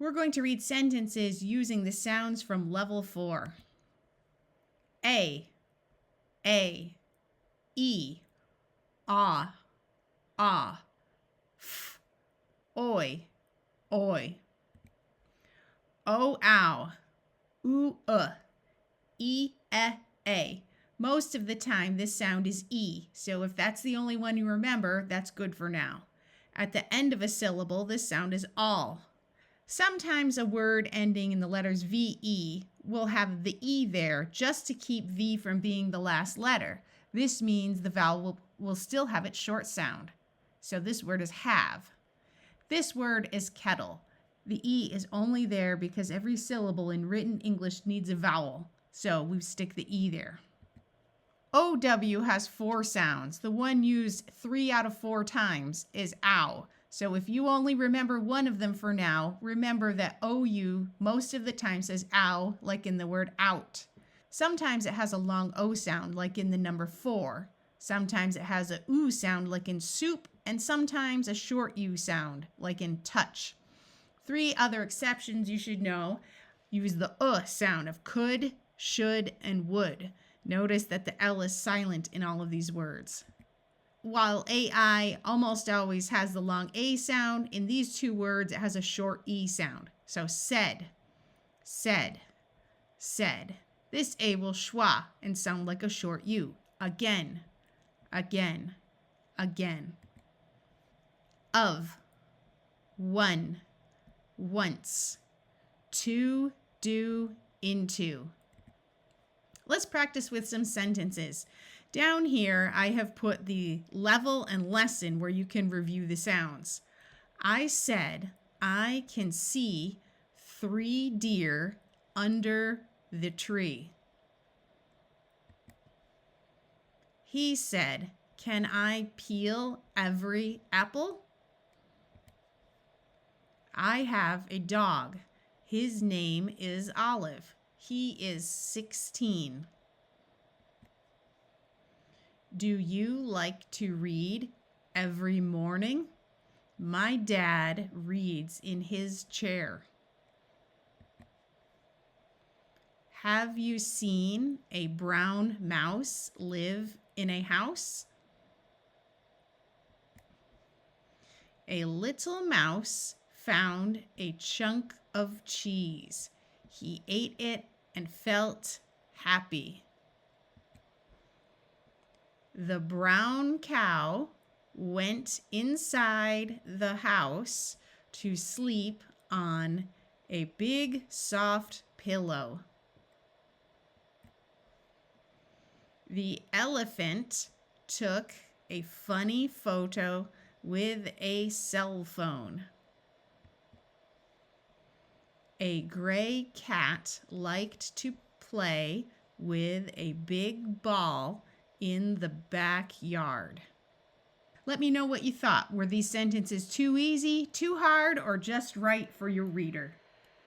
We're going to read sentences using the sounds from level 4. A, E, ah, f, oi, o, ow, oo, e, a. Most of the time, this sound is E, so if that's the only one you remember, that's good for now. At the end of a syllable, this sound is all. Sometimes a word ending in the letters VE will have the E there just to keep V from being the last letter. This means the vowel will still have its short sound. So this word is have. This word is kettle. The E is only there because every syllable in written English needs a vowel, so we stick the E there. OW has 4 sounds. The one used 3 out of 4 times is ow. So if you only remember one of them for now, remember that OU most of the time says ow, like in the word out. Sometimes it has a long O sound, like in the number 4. Sometimes it has a oo sound, like in soup, and sometimes a short U sound, like in touch. 3 other exceptions you should know use the sound of could, should, and would. Notice that the L is silent in all of these words. While AI almost always has the long A sound, in these 2 words it has a short E sound. So said, said, said. This A will schwa and sound like a short U. Again, again, again. Of, one, once, to, do, into. Let's practice with some sentences. Down here, I have put the level and lesson where you can review the sounds. I said, I can see 3 deer under the tree. He said, can I peel every apple? I have a dog. His name is Olive. He is 16. Do you like to read every morning? My dad reads in his chair. Have you seen a brown mouse live in a house? A little mouse found a chunk of cheese. He ate it and felt happy. The brown cow went inside the house to sleep on a big soft pillow. The elephant took a funny photo with a cell phone. A gray cat liked to play with a big ball in the backyard. Let me know what you thought. Were these sentences too easy, too hard, or just right for your reader?